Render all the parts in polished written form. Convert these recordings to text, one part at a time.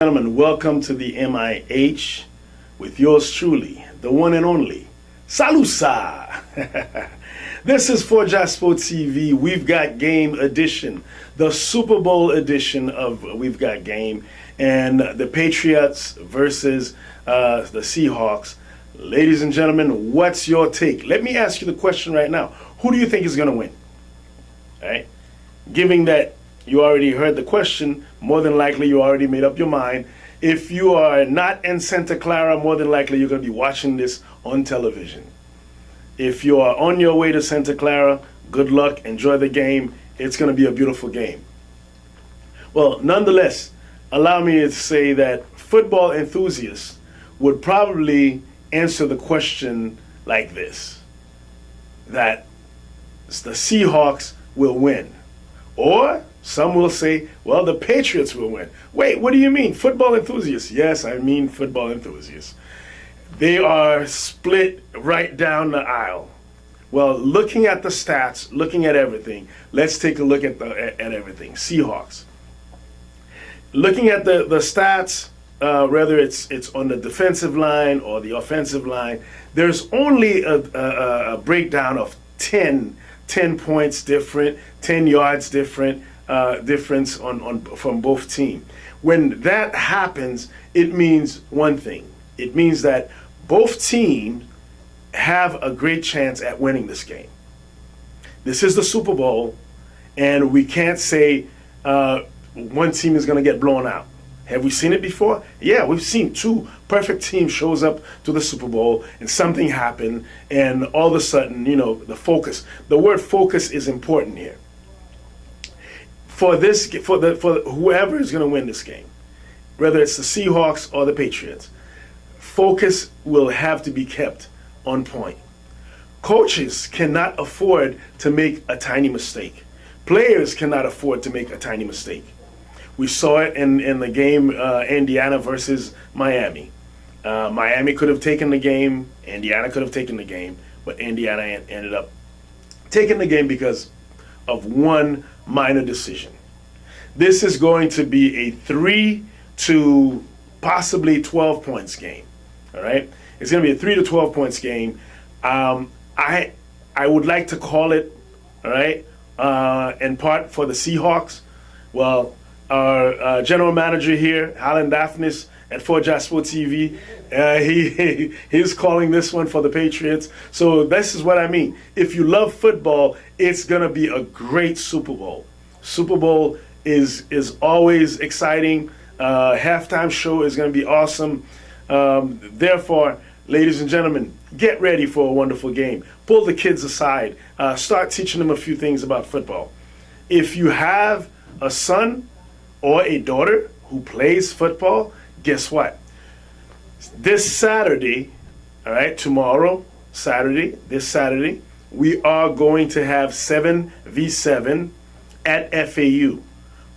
Gentlemen, welcome to the MIH with yours truly, the one and only SALUSA. This is for Jaspo TV. We've Got Game edition, the Super Bowl edition of We've Got Game, and the Patriots versus the Seahawks. Ladies and gentlemen, what's your take? Let me ask you the question right now. Who do you think is going to win? All right? Given that you already heard the question, more than likely you already made up your mind. If you are not in Santa Clara, more than likely you're going to be watching this on television. If you are on your way to Santa Clara, good luck, enjoy the game. It's going to be a beautiful game. Well, nonetheless, allow me to say that football enthusiasts would probably answer the question like this, that the Seahawks will win. Or some will say, well, the Patriots will win. Wait, what do you mean? Football enthusiasts? Yes, I mean football enthusiasts. They are split right down the aisle. Well, looking at the stats, looking at everything, let's take a look at everything. Seahawks. Looking at the stats, whether it's on the defensive line or the offensive line, there's only a breakdown of 10 points different, 10 yards difference from both teams. When that happens, it means one thing. It means that both teams have a great chance at winning this game. This is the Super Bowl, and we can't say one team is going to get blown out. Have we seen it before? Yeah, we've seen two perfect teams shows up to the Super Bowl and something happened, and all of a sudden, the focus. The word focus is important here. For whoever is going to win this game, whether it's the Seahawks or the Patriots, focus will have to be kept on point. Coaches cannot afford to make a tiny mistake. Players cannot afford to make a tiny mistake. We saw it in the game Indiana versus Miami. Miami could have taken the game. Indiana could have taken the game. But Indiana ended up taking the game because of one minor decision. This is going to be a 3 to possibly 12 points game. All right? It's going to be a 3 to 12 points game. I would like to call it, all right, in part for the Seahawks. Well, our general manager here, Alan Daphnis at 4Jaspo TV, he's calling this one for the Patriots. So this is what I mean. If you love football, it's going to be a great Super Bowl. Super Bowl is always exciting. Halftime show is going to be awesome. Therefore, ladies and gentlemen, get ready for a wonderful game. Pull the kids aside. Start teaching them a few things about football. If you have a son or a daughter who plays football, guess what? This Saturday, all right, this Saturday, we are going to have 7v7 at FAU.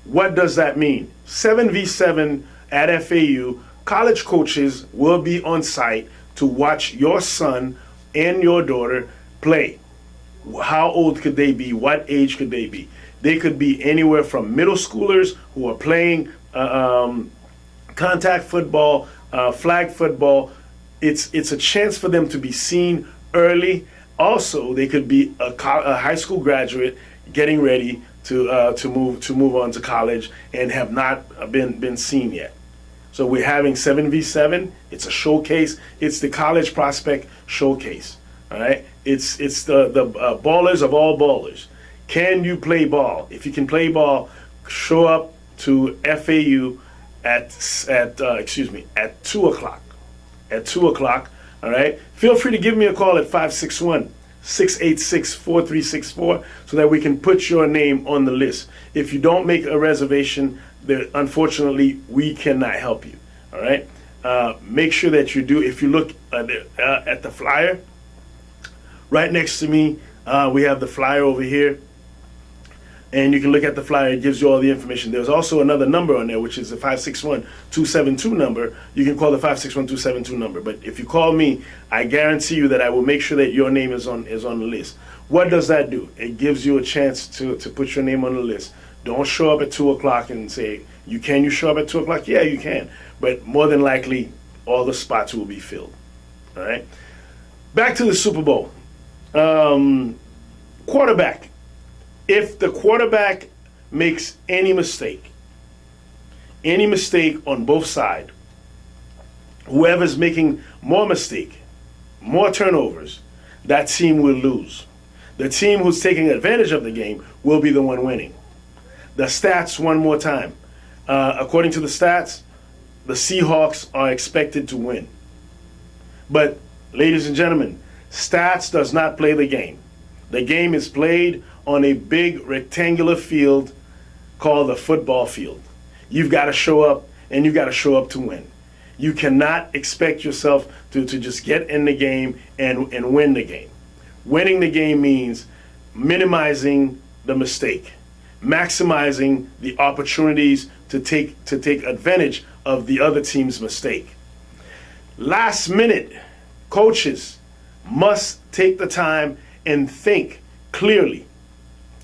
What does that mean? 7v7 at FAU, college coaches will be on site to watch your son and your daughter play. How old could they be? What age could they be? They could be anywhere from middle schoolers who are playing contact football, flag football. It's a chance for them to be seen early. Also, they could be a high school graduate getting ready to move on to college and have not been seen yet. So we're having 7v7. It's a showcase. It's the college prospect showcase. All right. It's the ballers of all ballers. Can you play ball? If you can play ball, show up to FAU at 2 o'clock. At 2 o'clock, all right? Feel free to give me a call at 561-686-4364 so that we can put your name on the list. If you don't make a reservation, unfortunately, we cannot help you, all right? Make sure that you do. If you look at the flyer, right next to me, we have the flyer over here. And you can look at the flyer. It gives you all the information. There's also another number on there, which is the 561-272 number. You can call the 561-272 number. But if you call me, I guarantee you that I will make sure that your name is on the list. What does that do? It gives you a chance to put your name on the list. Don't show up at 2 o'clock and say Can you show up at 2 o'clock? Yeah, you can. But more than likely, all the spots will be filled. All right? Back to the Super Bowl. Quarterback. If the quarterback makes any mistake on both sides, whoever's making more mistake, more turnovers, that team will lose. The team who's taking advantage of the game will be the one winning. The stats one more time. According to the stats, the Seahawks are expected to win. But, ladies and gentlemen, stats does not play the game. The game is played on a big rectangular field called the football field. You've got to show up, and you've got to show up to win. You cannot expect yourself to just get in the game and win the game. Winning the game means minimizing the mistake, maximizing the opportunities to take advantage of the other team's mistake. Last minute, coaches must take the time and think clearly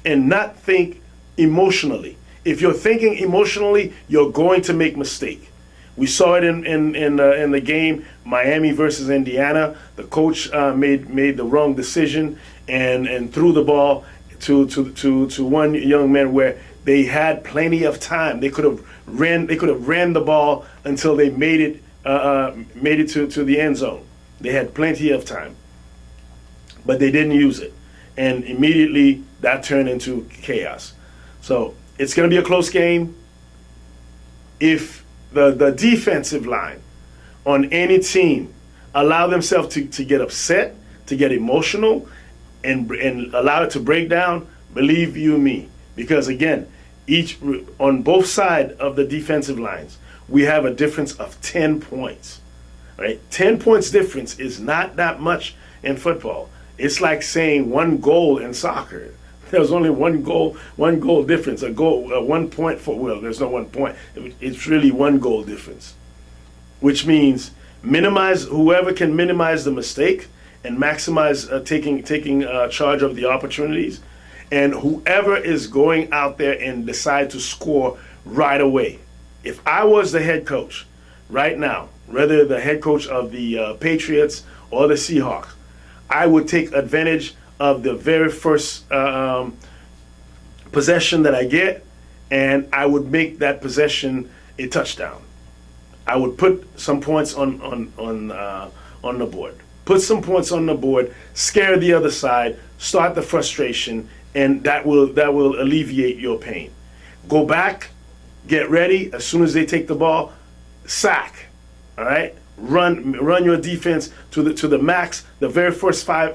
and not think emotionally. If you're thinking emotionally, you're going to make mistake. We saw it in the game, Miami versus Indiana. The coach made the wrong decision and threw the ball to one young man where they had plenty of time. They could have ran the ball until they made it to the end zone. They had plenty of time, but they didn't use it, and immediately that turned into chaos. So it's going to be a close game. If the defensive line on any team allow themselves to get upset, to get emotional, and allow it to break down, believe you me, because again, on both sides of the defensive lines, we have a difference of 10 points. Right? 10 points difference is not that much in football. It's like saying 1 goal in soccer. There's only one goal difference. 1 point there's no 1 point. It's really 1 goal difference, which means whoever can minimize the mistake and maximize taking charge of the opportunities, and whoever is going out there and decide to score right away. If I was the head coach right now, whether the head coach of the Patriots or the Seahawks, I would take advantage of the very first possession that I get, and I would make that possession a touchdown. I would put some points on the board. Put some points on the board, scare the other side, start the frustration, and that will alleviate your pain. Go back, get ready. As soon as they take the ball, sack. All right, run your defense to the max. The very first 3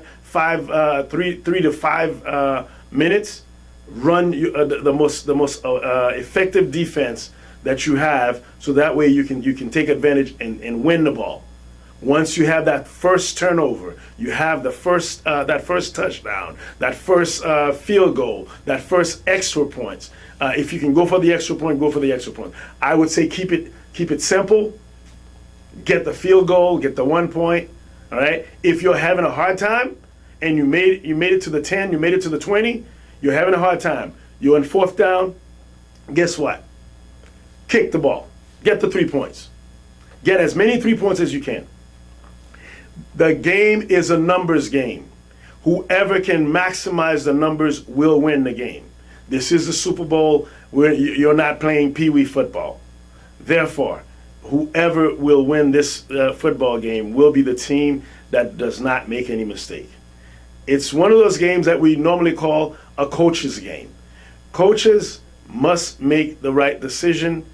to 5 minutes, run the most effective defense that you have, so that way you can take advantage and win the ball. Once you have that first turnover, you have the first that first touchdown, that first field goal, that first extra points. If you can go for the extra point, go for the extra point. I would say keep it simple. Get the field goal, get the 1 point. All right. If you're having a hard time and you made it to the 10, you made it to the 20, you're having a hard time. You're in 4th down. Guess what? Kick the ball. Get the 3 points. Get as many 3 points as you can. The game is a numbers game. Whoever can maximize the numbers will win the game. This is the Super Bowl where you're not playing pee-wee football. Therefore, whoever will win this football game will be the team that does not make any mistake. It's one of those games that we normally call a coach's game. Coaches must make the right decision,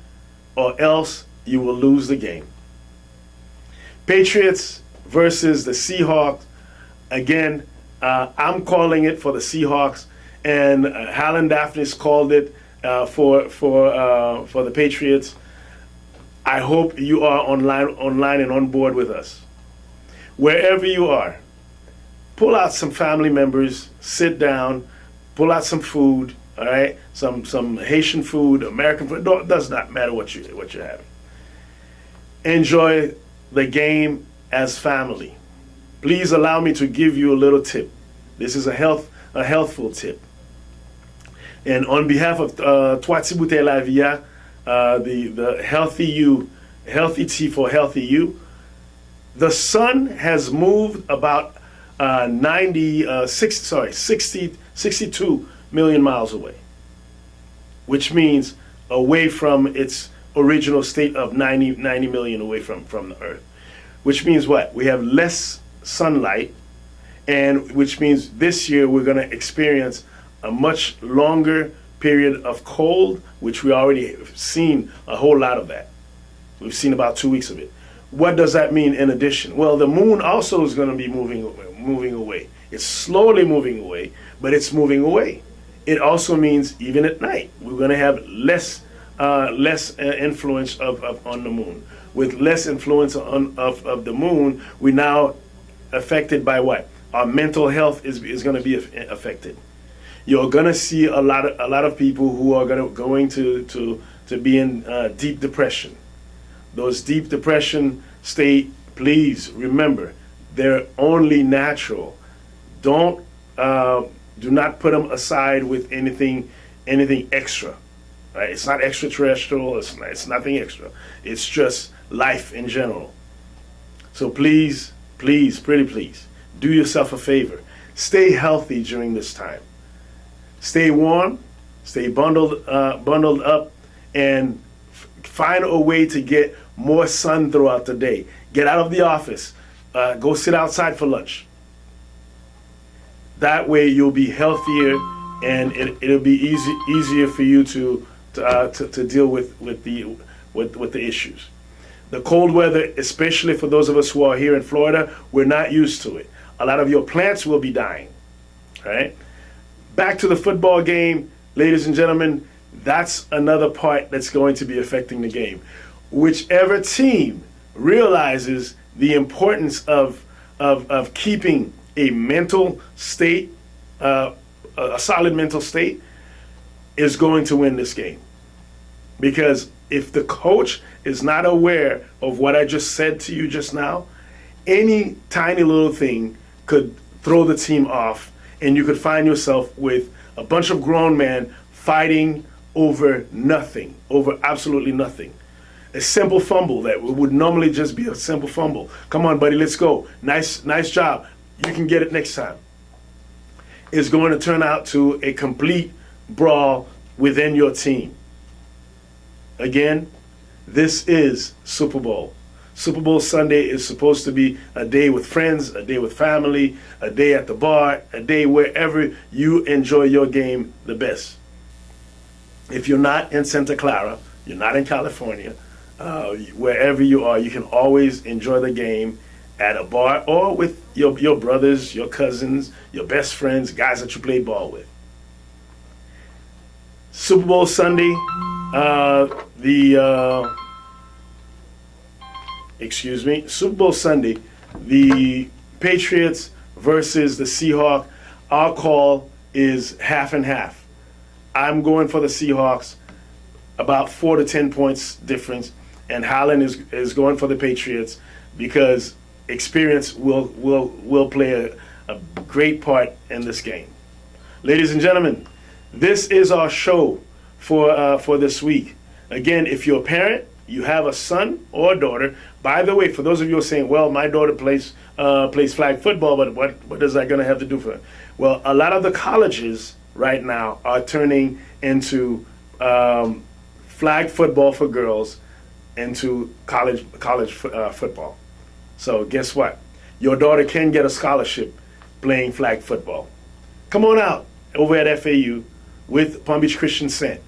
or else you will lose the game. Patriots versus the Seahawks. Again, I'm calling it for the Seahawks, and Hallen Daphnis called it for the Patriots. I hope you are online and on board with us. Wherever you are, pull out some family members, sit down, pull out some food, all right? Some Haitian food, American food. It does not matter what you're having. Enjoy the game as family. Please allow me to give you a little tip. This is a healthful tip. And on behalf of Toitibute La Via, the healthy you, healthy T for healthy you. The sun has moved about 62 million miles away, which means away from its original state of 90 million away from the Earth. Which means what? We have less sunlight, and which means this year we're going to experience a much longer period of cold, which we already have seen a whole lot of that. We've seen about 2 weeks of it. What does that mean in addition? Well, the moon also is going to be moving away. It's slowly moving away, but it's moving away. It also means even at night, we're going to have less influence on the moon. With less influence of the moon, we now affected by what? Our mental health is going to be affected. You're going to see a lot of people who are going to be in deep depression. Those deep depression state, please remember, they're only natural. Do not put them aside with anything extra. Right? It's not extraterrestrial. It's nothing extra. It's just life in general. So please, pretty please, do yourself a favor. Stay healthy during this time. Stay warm. Stay bundled up, and find a way to get more sun throughout the day. Get out of the office. Go sit outside for lunch. That way you'll be healthier, and it'll be easier for you to deal with the issues. The cold weather, especially for those of us who are here in Florida, we're not used to it. A lot of your plants will be dying. All right? Back to the football game, ladies and gentlemen, that's another part that's going to be affecting the game. Whichever team realizes the importance of keeping a mental state, a solid mental state, is going to win this game. Because if the coach is not aware of what I just said to you just now, any tiny little thing could throw the team off, and you could find yourself with a bunch of grown men fighting over nothing, over absolutely nothing. A simple fumble that would normally just be a simple fumble. Come on, buddy, let's go. Nice job. You can get it next time. Is going to turn out to a complete brawl within your team. Again, this is Super Bowl. Super Bowl Sunday is supposed to be a day with friends, a day with family, a day at the bar, a day wherever you enjoy your game the best. If you're not in Santa Clara, you're not in California, wherever you are, you can always enjoy the game at a bar or with your brothers, your cousins, your best friends, guys that you play ball with. Super Bowl Sunday, Super Bowl Sunday, the Patriots versus the Seahawks. Our call is half and half. I'm going for the Seahawks, about 4 to 10 points difference, and Holland is going for the Patriots because experience will play a great part in this game. Ladies and gentlemen, this is our show for this week. Again, if you're a parent, you have a son or a daughter. By the way, for those of you who are saying, well, my daughter plays flag football, but what is that going to have to do for her? Well, a lot of the colleges right now are turning into flag football for girls into college football. So guess what? Your daughter can get a scholarship playing flag football. Come on out over at FAU with Palm Beach Christian Cent,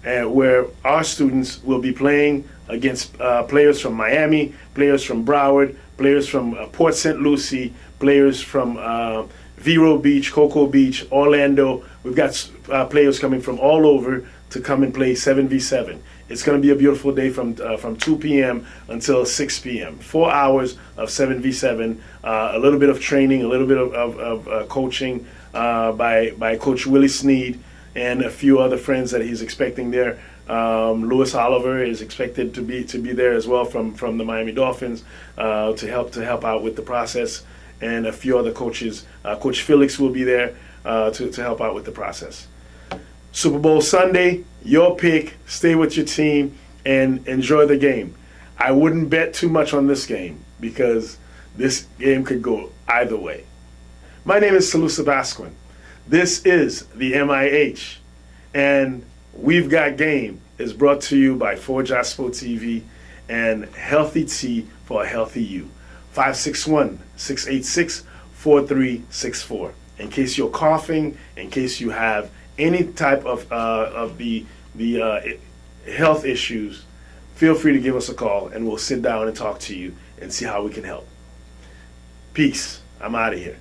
where our students will be playing against players from Miami, players from Broward, players from Port St. Lucie, players from Vero Beach, Cocoa Beach, Orlando. We've got players coming from all over to come and play 7v7. It's going to be a beautiful day from 2 p.m. until 6 p.m. 4 hours of 7v7, a little bit of training, a little bit of coaching by Coach Willie Sneed and a few other friends that he's expecting there. Lewis Oliver is expected to be there as well from the Miami Dolphins to help out with the process, and a few other coaches. Coach Felix will be there to help out with the process. Super Bowl Sunday, your pick. Stay with your team. and enjoy the game. I wouldn't bet too much on this game because this game could go either way. My name is SALUSA BASQUIN. This is the MIH, and We've Got Game is brought to you by 4JASPO TV and Healthy Tea for a Healthy You. 561-686-4364. In case you're coughing, in case you have any type of the health issues, feel free to give us a call and we'll sit down and talk to you and see how we can help. Peace. I'm out of here.